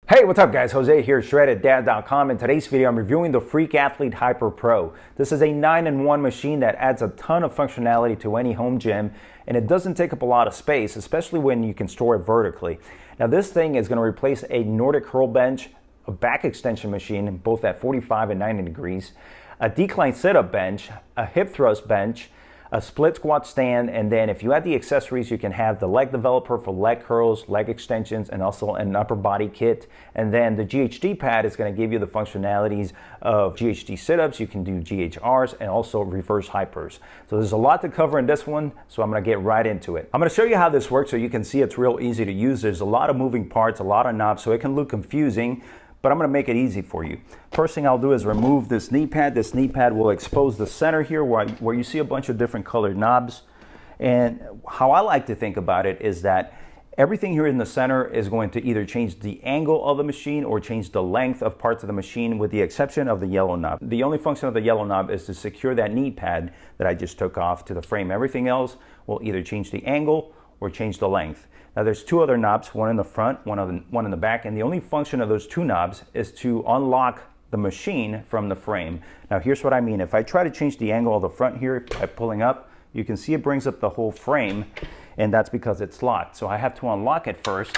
Hey, what's up guys? Jose here, shredded.com. In today's video, I'm reviewing the Freak Athlete Hyper Pro. This is a 9-in-1 machine that adds a ton of functionality to any home gym, and it doesn't take up a lot of space, especially when you can store it vertically. Now this thing is going to replace a Nordic curl bench, a back extension machine, both at 45 and 90 degrees, a decline sit-up bench, a hip thrust bench, a split squat stand, and then if you add the accessories, you can have the leg developer for leg curls, leg extensions, and also an upper body kit. And then the GHD pad is going to give you the functionalities of GHD sit-ups. You can do GHRs and also reverse hypers. So there's a lot to cover in this one, so I'm going to get right into it. I'm going to show you how this works so you can see it's real easy to use. There's a lot of moving parts, a lot of knobs, so it can look confusing, but I'm going to make it easy for you. First thing I'll do is remove this knee pad. This knee pad will expose the center here where you see a bunch of different colored knobs. And how I like to think about it is that everything here in the center is going to either change the angle of the machine or change the length of parts of the machine, with the exception of the yellow knob. The only function of the yellow knob is to secure that knee pad that I just took off to the frame. Everything else will either change the angle or change the length. Now there's two other knobs, one in the front, one in the back, and the only function of those two knobs is to unlock the machine from the frame. Now here's what I mean. If I try to change the angle of the front here by pulling up, you can see it brings up the whole frame, and that's because it's locked. So I have to unlock it first,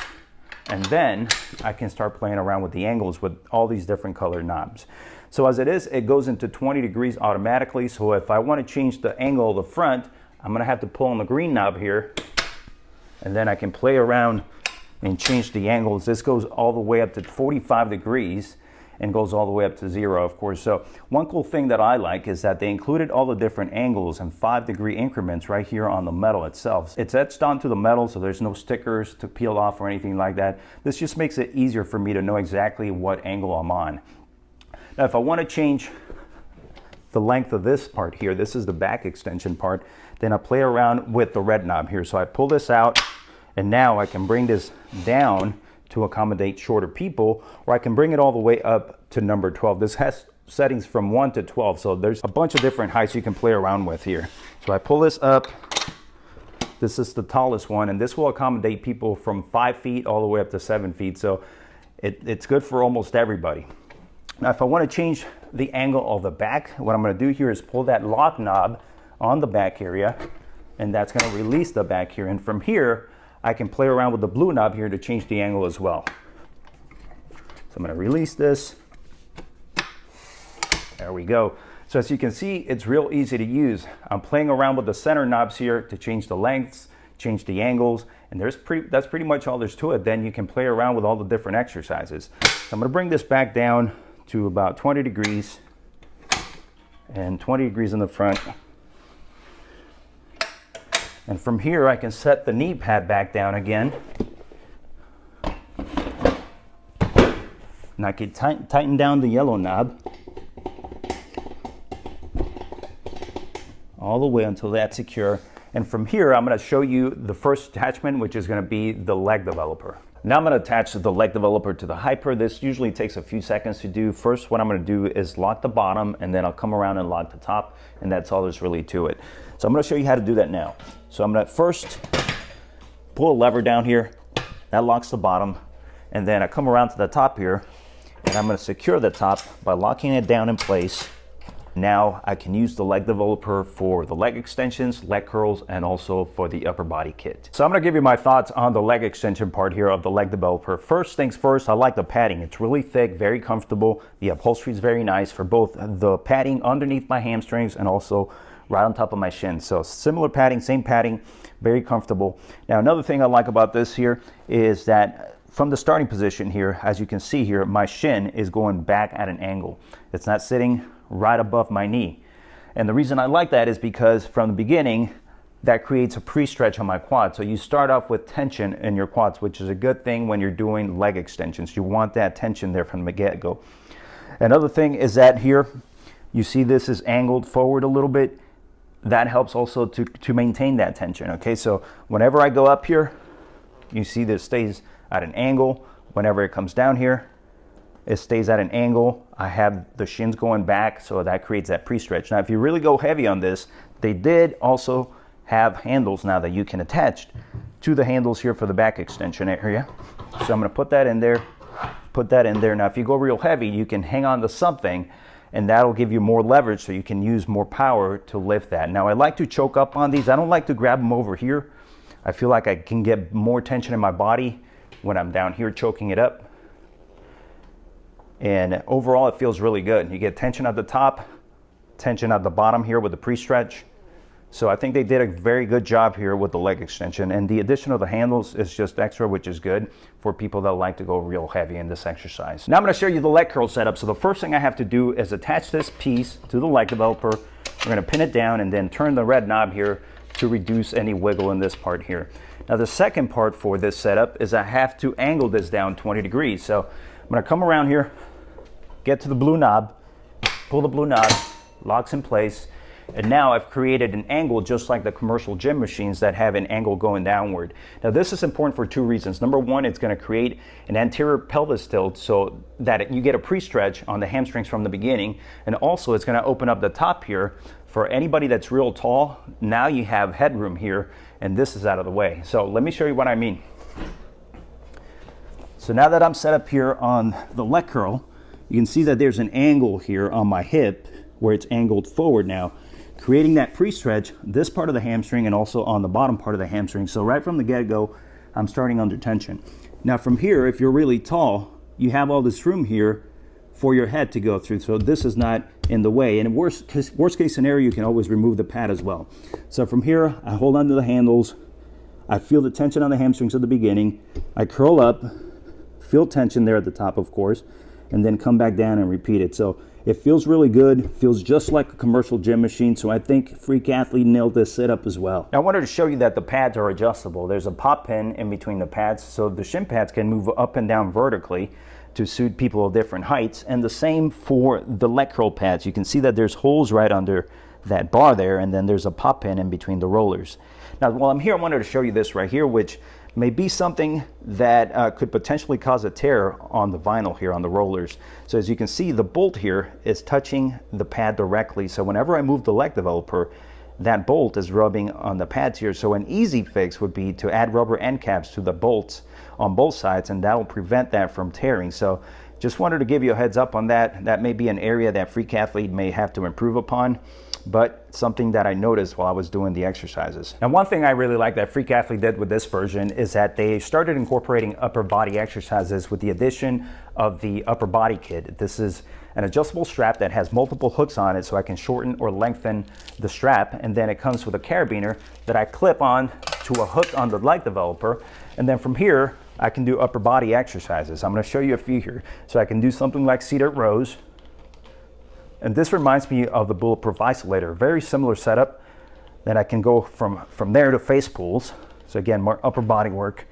and then I can start playing around with the angles with all these different colored knobs. So as it is, it goes into 20 degrees automatically. So if I want to change the angle of the front, I'm gonna have to pull on the green knob here, and then I can play around and change the angles. This goes all the way up to 45 degrees and goes all the way up to 0, of course. So one cool thing that I like is that they included all the different angles in 5-degree increments right here on the metal itself. It's etched onto the metal, so there's no stickers to peel off or anything like that. This just makes it easier for me to know exactly what angle I'm on. Now if I want to change the length of this part here, this is the back extension part, then I play around with the red knob here. So I pull this out, and now I can bring this down to accommodate shorter people, or I can bring it all the way up to number 12. This has settings from 1 to 12, so there's a bunch of different heights you can play around with here. So I pull this up. This is the tallest one, and this will accommodate people from 5 feet all the way up to 7 feet, so it's good for almost everybody. Now if I want to change the angle of the back, what I'm going to do here is pull that lock knob on the back area, and that's going to release the back here. And from here, I can play around with the blue knob here to change the angle as well. So I'm going to release this. There we go. So as you can see, it's real easy to use. I'm playing around with the center knobs here to change the lengths, change the angles, and that's pretty much all there's to it. Then you can play around with all the different exercises. So I'm going to bring this back down to about 20 degrees and 20 degrees in the front. And from here, I can set the knee pad back down again. And I can tighten down the yellow knob all the way until that's secure. And from here, I'm going to show you the first attachment, which is going to be the leg developer. Now I'm going to attach the leg developer to the Hyper. This usually takes a few seconds to do. First, what I'm going to do is lock the bottom, and then I'll come around and lock the top, and that's all there's really to it. So I'm going to show you how to do that now. So I'm going to first pull a lever down here. That locks the bottom, and then I come around to the top here, and I'm going to secure the top by locking it down in place. Now I can use the leg developer for the leg extensions, leg curls, and also for the upper body kit. So I'm going to give you my thoughts on the leg extension part here of the leg developer. First things first, I like the padding. It's really thick, very comfortable. The upholstery is very nice for both the padding underneath my hamstrings and also right on top of my shin. So similar padding, same padding, very comfortable. Now another thing I like about this here is that from the starting position here, as you can see here, my shin is going back at an angle. It's not sitting right above my knee. And the reason I like that is because from the beginning, that creates a pre-stretch on my quad. So you start off with tension in your quads, which is a good thing when you're doing leg extensions. You want that tension there from the get-go. Another thing is that here, you see this is angled forward a little bit. That helps also to maintain that tension, okay? So whenever I go up here, you see this stays at an angle. Whenever it comes down here, it stays at an angle. I have the shins going back, so that creates that pre-stretch. Now, if you really go heavy on this, they did also have handles now that you can attach to the handles here for the back extension area. So I'm going to put that in there, Put that in there. Now, if you go real heavy, you can hang on to something, and that'll give you more leverage so you can use more power to lift that. Now, I like to choke up on these. I don't like to grab them over here. I feel like I can get more tension in my body when I'm down here choking it up. And overall, it feels really good. You get tension at the top, tension at the bottom here with the pre-stretch. So I think they did a very good job here with the leg extension, and the addition of the handles is just extra, which is good for people that like to go real heavy in this exercise. Now I'm going to show you the leg curl setup. So the first thing I have to do is attach this piece to the leg developer. We're going to pin it down and then turn the red knob here to reduce any wiggle in this part here. Now the second part for this setup is I have to angle this down 20 degrees. So I'm going to come around here, get to the blue knob, pull the blue knob, locks in place. And now I've created an angle just like the commercial gym machines that have an angle going downward. Now this is important for two reasons. Number one, it's going to create an anterior pelvis tilt so that you get a pre-stretch on the hamstrings from the beginning. And also it's going to open up the top here for anybody that's real tall. Now you have headroom here and this is out of the way. So let me show you what I mean. So now that I'm set up here on the leg curl, you can see that there's an angle here on my hip where it's angled forward now, creating that pre-stretch, this part of the hamstring and also on the bottom part of the hamstring. So right from the get-go, I'm starting under tension. Now from here, if you're really tall, you have all this room here for your head to go through. So this is not in the way. And in worst case scenario, you can always remove the pad as well. So from here, I hold onto the handles. I feel the tension on the hamstrings at the beginning. I curl up, feel tension there at the top, of course, and then come back down and repeat it. So it feels really good, feels just like a commercial gym machine, so I think Freak Athlete nailed this setup as well. Now I wanted to show you that the pads are adjustable. There's a pop pin in between the pads, so the shin pads can move up and down vertically to suit people of different heights, and the same for the leg curl pads. You can see that there's holes right under that bar there, and then there's a pop pin in between the rollers. Now while I'm here, I wanted to show you this right here, which may be something that could potentially cause a tear on the vinyl here on the rollers. So as you can see, the bolt here is touching the pad directly. So whenever I move the leg developer, that bolt is rubbing on the pads here. So an easy fix would be to add rubber end caps to the bolts on both sides, and that will prevent that from tearing. So just wanted to give you a heads up on that. That may be an area that Freak Athlete may have to improve upon, but something that I noticed while I was doing the exercises. And one thing I really like that Freak Athlete did with this version is that they started incorporating upper body exercises with the addition of the upper body kit. This is an adjustable strap that has multiple hooks on it so I can shorten or lengthen the strap, and then it comes with a carabiner that I clip on to a hook on the leg developer, and then from here I can do upper body exercises. I'm going to show you a few here. So I can do something like seated rows. And this reminds me of the bulletproof isolator. Very similar setup. Then I can go from there to face pulls. So again, more upper body work.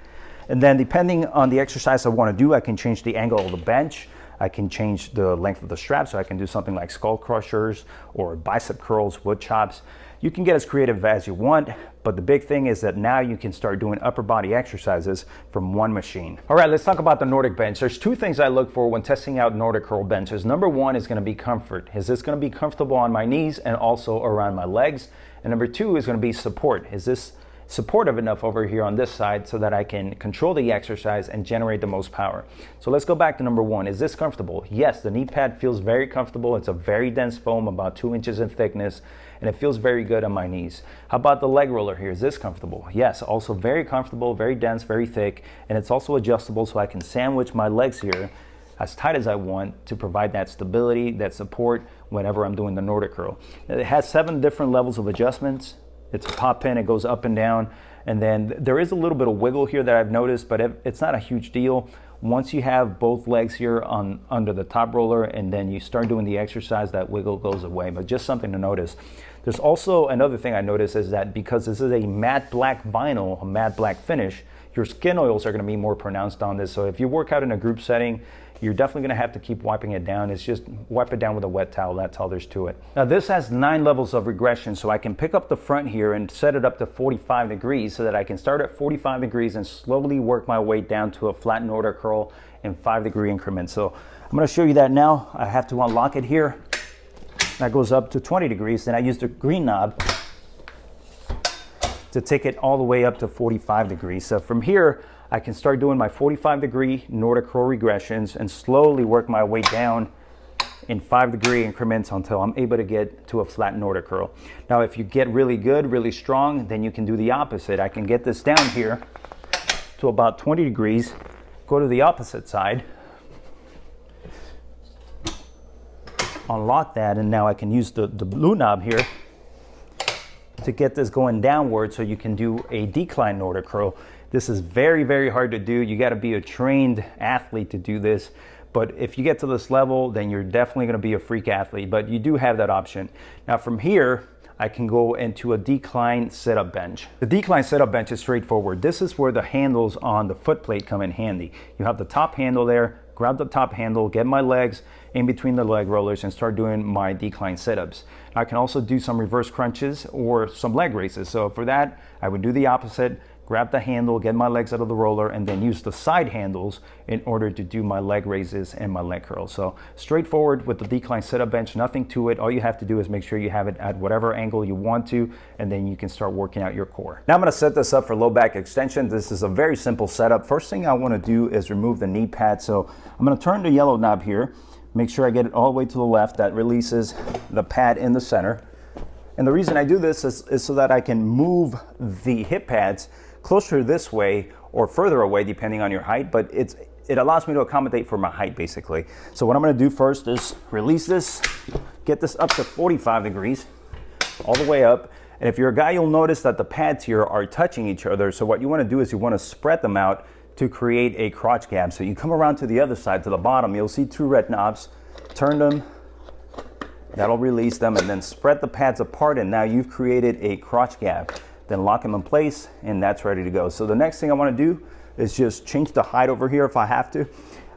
And then depending on the exercise I want to do, I can change the angle of the bench. I can change the length of the strap, so I can do something like skull crushers or bicep curls, wood chops. You can get as creative as you want, but the big thing is that now you can start doing upper body exercises from one machine. All right, let's talk about the Nordic bench. There's two things I look for when testing out Nordic curl benches. Number one is going to be comfort. Is this going to be comfortable on my knees and also around my legs? And number two is going to be support. Is this supportive enough over here on this side so that I can control the exercise and generate the most power? So let's go back to number one. Is this comfortable? Yes, the knee pad feels very comfortable. It's a very dense foam, about 2 inches in thickness, and it feels very good on my knees. How about the leg roller here? Is this comfortable? Yes, also very comfortable, very dense, very thick, and it's also adjustable so I can sandwich my legs here as tight as I want to provide that stability, that support whenever I'm doing the Nordic curl. It has 7 different levels of adjustments. It's a pop pin, it goes up and down, and then there is a little bit of wiggle here that I've noticed, but it's not a huge deal. Once you have both legs here under the top roller and then you start doing the exercise, that wiggle goes away, but just something to notice. There's also another thing I noticed is that because this is a matte black vinyl, a matte black finish, your skin oils are going to be more pronounced on this. So if you work out in a group setting, you're definitely going to have to keep wiping it down. It's just wipe it down with a wet towel. That's all there's to it. Now this has 9 levels of regression, so I can pick up the front here and set it up to 45 degrees so that I can start at 45 degrees and slowly work my way down to a flat Nordic curl in 5-degree increments. So I'm going to show you that now. I have to unlock it here. That goes up to 20 degrees. Then I use the green knob to take it all the way up to 45 degrees. So from here, I can start doing my 45-degree Nordic curl regressions and slowly work my way down in 5-degree increments until I'm able to get to a flat Nordic curl. Now, if you get really good, really strong, then you can do the opposite. I can get this down here to about 20 degrees, go to the opposite side, unlock that, and now I can use the blue knob here to get this going downward so you can do a decline Nordic curl. This is very, very hard to do. You got to be a trained athlete to do this. But if you get to this level, then you're definitely going to be a freak athlete. But you do have that option. Now from here, I can go into a decline sit-up bench. The decline sit-up bench is straightforward. This is where the handles on the foot plate come in handy. You have the top handle there, grab the top handle, get my legs in between the leg rollers and start doing my decline sit-ups. I can also do some reverse crunches or some leg raises. So for that, I would do the opposite. Grab the handle, get my legs out of the roller, and then use the side handles in order to do my leg raises and my leg curls. So straightforward with the decline sit-up bench, nothing to it. All you have to do is make sure you have it at whatever angle you want to, and then you can start working out your core. Now I'm gonna set this up for low back extension. This is a very simple setup. First thing I wanna do is remove the knee pad. So I'm gonna turn the yellow knob here, make sure I get it all the way to the left. That releases the pad in the center. And the reason I do this is so that I can move the hip pads closer this way or further away depending on your height, but it allows me to accommodate for my height basically. So what I'm going to do first is release this, get this up to 45 degrees all the way up. And if you're a guy, you'll notice that the pads here are touching each other. So what you want to do is you want to spread them out to create a crotch gap. So you come around to the other side, to the bottom, you'll see 2 red knobs, turn them, that'll release them, and then spread the pads apart, and now you've created a crotch gap. Then lock them in place, and that's ready to go. So the next thing I want to do is just change the height over here if I have to.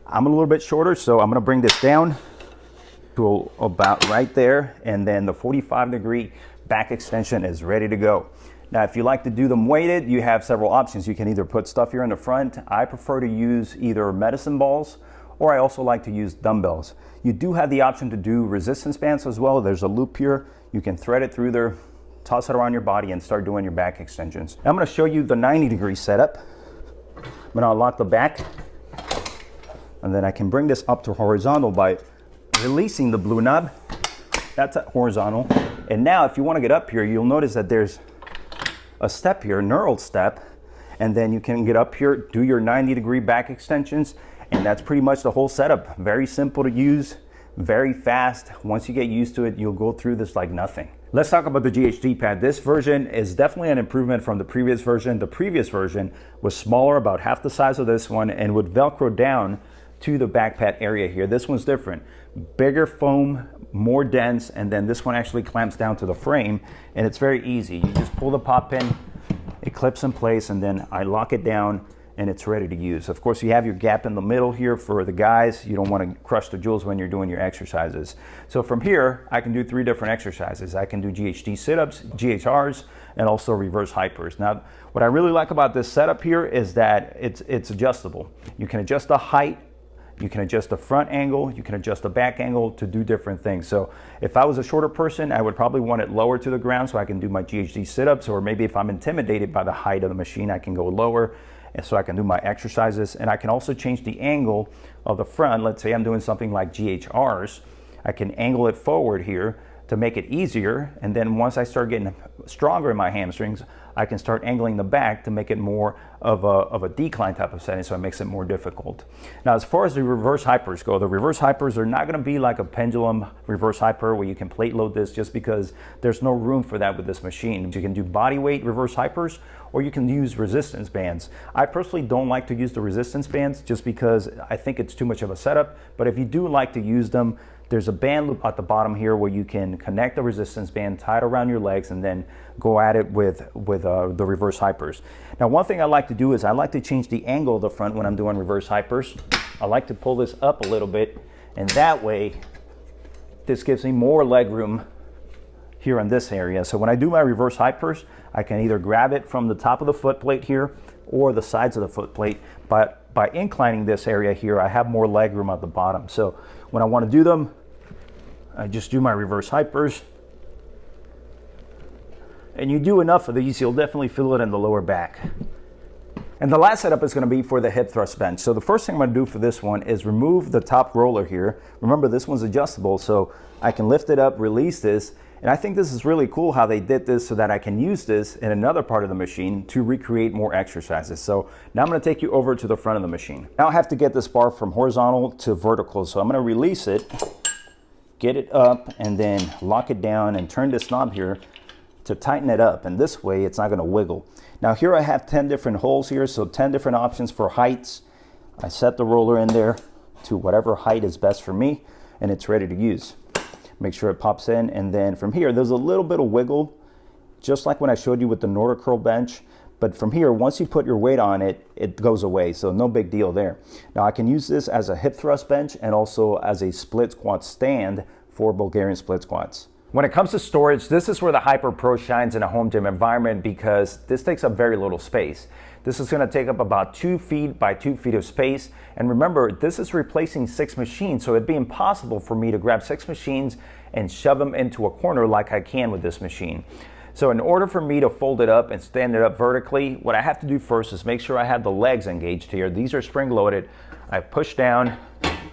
I'm a little bit shorter, so I'm going to bring this down to about right there, and then the 45-degree back extension is ready to go. Now, if you like to do them weighted, you have several options. You can either put stuff here in the front. I prefer to use either medicine balls, or I also like to use dumbbells. You do have the option to do resistance bands as well. There's a loop here. You can thread it through there, toss it around your body, and start doing your back extensions. Now I'm going to show you the 90-degree setup. I'm going to unlock the back, and then I can bring this up to horizontal by releasing the blue knob. That's at horizontal. And now if you want to get up here, you'll notice that there's a step here, a knurled step, and then you can get up here, do your 90-degree back extensions, and that's pretty much the whole setup. Very simple to use, very fast. Once you get used to it, you'll go through this like nothing. Let's talk about the GHD pad. This version is definitely an improvement from the previous version. The previous version was smaller, about half the size of this one, and would Velcro down to the back pad area here. This one's different. Bigger foam, more dense, and then this one actually clamps down to the frame, and it's very easy. You just pull the pop pin, it clips in place, and then I lock it down, and it's ready to use. Of course, you have your gap in the middle here for the guys. You don't want to crush the jewels when you're doing your exercises. So from here, I can do 3 different exercises. I can do GHD sit-ups, GHRs, and also reverse hypers. Now, what I really like about this setup here is that it's adjustable. You can adjust the height, you can adjust the front angle, you can adjust the back angle to do different things. So if I was a shorter person, I would probably want it lower to the ground so I can do my GHD sit-ups, or maybe if I'm intimidated by the height of the machine, I can go lower, and so I can do my exercises. And I can also change the angle of the front. Let's say I'm doing something like GHRs. I can angle it forward here to make it easier. And then once I start getting stronger in my hamstrings, I can start angling the back to make it more of a decline type of setting, so it makes it more difficult. Now, as far as the reverse hypers go, the reverse hypers are not going to be like a pendulum reverse hyper where you can plate load this, just because there's no room for that with this machine. You can do body weight reverse hypers, or you can use resistance bands. I personally don't like to use the resistance bands just because I think it's too much of a setup, but if you do like to use them, there's a band loop at the bottom here where you can connect the resistance band, tie it around your legs, and then go at it with the reverse hypers. Now, one thing I like to do is I like to change the angle of the front when I'm doing reverse hypers. I like to pull this up a little bit, and that way, this gives me more leg room here in this area. So when I do my reverse hypers, I can either grab it from the top of the foot plate here or the sides of the foot plate, but by inclining this area here, I have more leg room at the bottom. So when I want to do them, I just do my reverse hypers. And you do enough of these, you'll definitely feel it in the lower back. And the last setup is going to be for the hip thrust bench. So the first thing I'm going to do for this one is remove the top roller here. Remember, this one's adjustable, so I can lift it up, release this. And I think this is really cool how they did this so that I can use this in another part of the machine to recreate more exercises. So now I'm going to take you over to the front of the machine. Now I have to get this bar from horizontal to vertical. So I'm going to release it, get it up, and then lock it down and turn this knob here to tighten it up. And this way it's not going to wiggle. Now here I have 10 different holes here, so 10 different options for heights. I set the roller in there to whatever height is best for me, and it's ready to use. Make sure it pops in, and then from here there's a little bit of wiggle, just like when I showed you with the Nordic curl bench. But from here, once you put your weight on it, it goes away, so no big deal there. Now I can use this as a hip thrust bench and also as a split squat stand for Bulgarian split squats. When it comes to storage, this is where the Hyper Pro shines in a home gym environment because this takes up very little space. This is going to take up about 2 feet by 2 feet of space. And remember, this is replacing 6 machines, so it'd be impossible for me to grab 6 machines and shove them into a corner like I can with this machine. So in order for me to fold it up and stand it up vertically, what I have to do first is make sure I have the legs engaged here. These are spring loaded. I push down,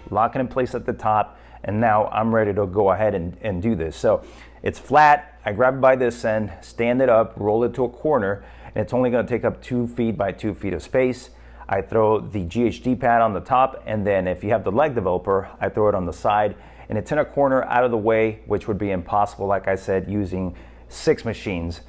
lock it in place at the top, and now I'm ready to go ahead and do this. So it's flat, I grab it by this end, stand it up, roll it to a corner, and it's only gonna take up 2 feet by 2 feet of space. I throw the GHD pad on the top, and then if you have the leg developer, I throw it on the side, and it's in a corner out of the way, which would be impossible, like I said, using 6 machines.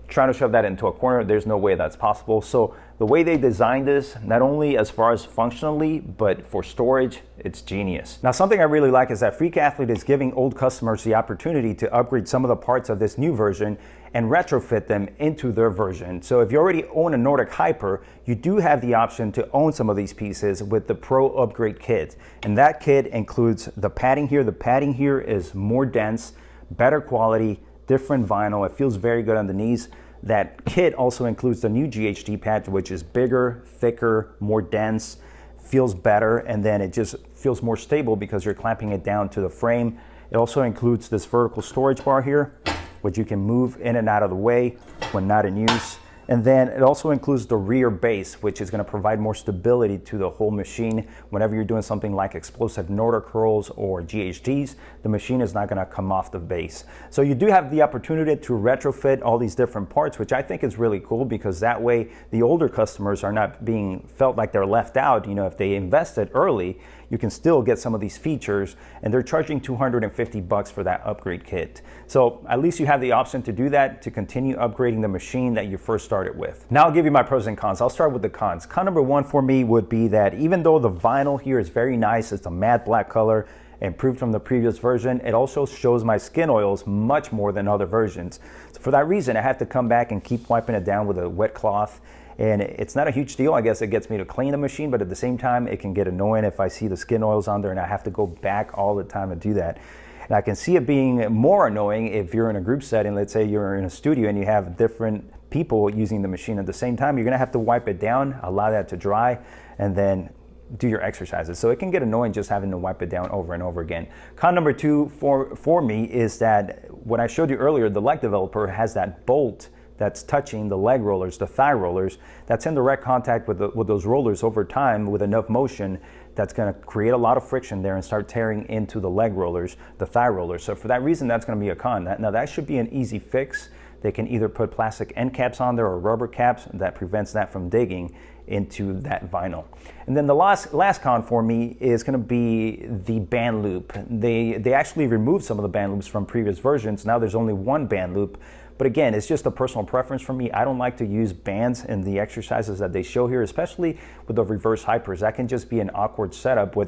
Trying to shove that into a corner, there's no way that's possible. So the way they designed this, not only as far as functionally, but for storage, it's genius. Now, something I really like is that Freak Athlete is giving old customers the opportunity to upgrade some of the parts of this new version and retrofit them into their version. So if you already own a Nordic Hyper, you do have the option to own some of these pieces with the Pro Upgrade Kit. And that kit includes the padding here. The padding here is more dense, better quality, different vinyl. It feels very good on the knees. That kit also includes the new GHD pad, which is bigger, thicker, more dense, feels better, and then it just feels more stable because you're clamping it down to the frame. It also includes this vertical storage bar here, which you can move in and out of the way when not in use. And then it also includes the rear base, which is going to provide more stability to the whole machine. Whenever you're doing something like explosive Nordic curls or GHDs, the machine is not going to come off the base. So you do have the opportunity to retrofit all these different parts, which I think is really cool because that way the older customers are not being felt like they're left out. You know, if they invested early, you can still get some of these features, and they're charging $250 for that upgrade kit. So at least you have the option to do that, to continue upgrading the machine that you first started with. Now I'll give you my pros and cons. I'll start with the cons. Con number 1 for me would be that even though the vinyl here is very nice, it's a matte black color, improved from the previous version, it also shows my skin oils much more than other versions. So for that reason, I have to come back and keep wiping it down with a wet cloth. And it's not a huge deal. I guess it gets me to clean the machine, but at the same time, it can get annoying if I see the skin oils on there and I have to go back all the time to do that. And I can see it being more annoying if you're in a group setting. Let's say you're in a studio and you have different people using the machine at the same time. You're gonna have to wipe it down, allow that to dry, and then do your exercises. So it can get annoying just having to wipe it down over and over again. Con number 2 for me is that when I showed you earlier, the leg developer has that bolt that's touching the leg rollers, the thigh rollers, that's in direct contact with those rollers over time with enough motion that's going to create a lot of friction there and start tearing into the leg rollers, the thigh rollers. So for that reason, that's going to be a con. Now that should be an easy fix. They can either put plastic end caps on there or rubber caps that prevents that from digging into that vinyl. And then the last con for me is going to be the band loop. They actually removed some of the band loops from previous versions. Now there's only one band loop. But again, it's just a personal preference for me. I don't like to use bands in the exercises that they show here, especially with the reverse hypers. That can just be an awkward setup where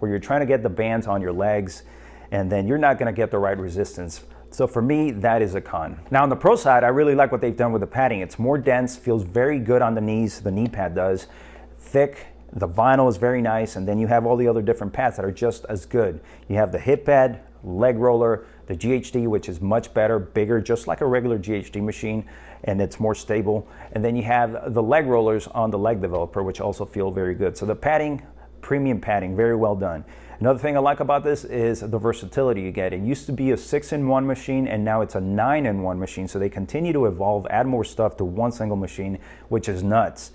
you're trying to get the bands on your legs and then you're not gonna get the right resistance. So for me, that is a con. Now on the pro side, I really like what they've done with the padding. It's more dense, feels very good on the knees, the knee pad does. Thick, the vinyl is very nice, and then you have all the other different pads that are just as good. You have the hip pad, leg roller, the GHD, which is much better, bigger, just like a regular GHD machine, and it's more stable. And then you have the leg rollers on the leg developer, which also feel very good. So the padding, premium padding, very well done. Another thing I like about this is the versatility you get. It used to be a 6-in-1 machine, and now it's a 9-in-1 machine. So they continue to evolve, add more stuff to one single machine, which is nuts.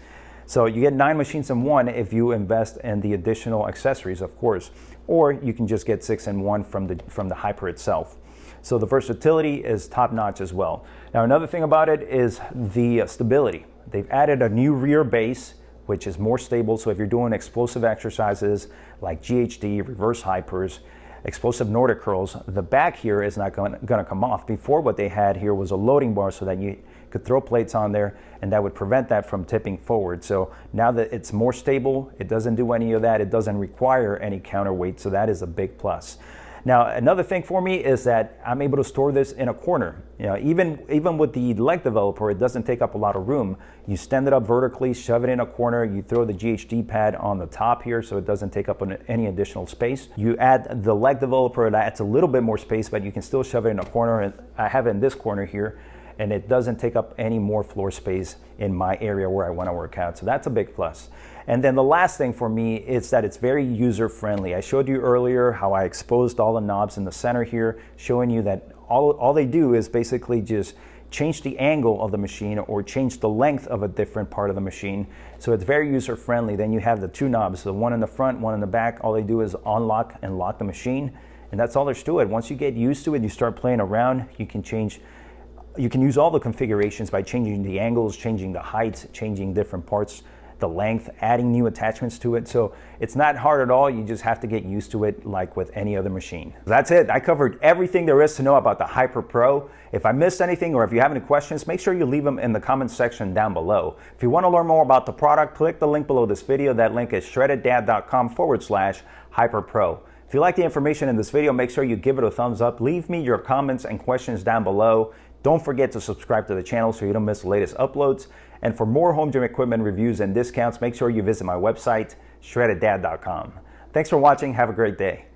So you get 9 machines in one if you invest in the additional accessories, of course, or you can just get 6 in one from the Hyper itself. So the versatility is top notch as well. Now another thing about it is the stability. They've added a new rear base, which is more stable. So if you're doing explosive exercises like GHD, reverse hypers, explosive Nordic curls, the back here is not going to come off. Before, what they had here was a loading bar so that you could throw plates on there and that would prevent that from tipping forward. So now that it's more stable, it doesn't do any of that. It doesn't require any counterweight. So that is a big plus. Now, another thing for me is that I'm able to store this in a corner. You know, even with the leg developer, it doesn't take up a lot of room. You stand it up vertically, shove it in a corner, you throw the GHD pad on the top here so it doesn't take up any additional space. You add the leg developer, that adds a little bit more space, but you can still shove it in a corner. And I have it in this corner here, and it doesn't take up any more floor space in my area where I want to work out. So that's a big plus. And then the last thing for me is that it's very user-friendly. I showed you earlier how I exposed all the knobs in the center here, showing you that all they do is basically just change the angle of the machine or change the length of a different part of the machine. So it's very user-friendly. Then you have the 2 knobs, the one in the front, one in the back. All they do is unlock and lock the machine, and that's all there's to it. Once you get used to it, you start playing around, you can use all the configurations by changing the angles, changing the heights, changing different parts, the length, adding new attachments to it. So it's not hard at all. You just have to get used to it like with any other machine. That's it. I covered everything there is to know about the Hyper Pro. If I missed anything or if you have any questions, make sure you leave them in the comments section down below. If you want to learn more about the product, click the link below this video. That link is shreddeddad.com/Hyper Pro. If you like the information in this video, make sure you give it a thumbs up. Leave me your comments and questions down below. Don't forget to subscribe to the channel so you don't miss the latest uploads. And for more home gym equipment reviews and discounts, make sure you visit my website, shreddeddad.com. Thanks for watching. Have a great day.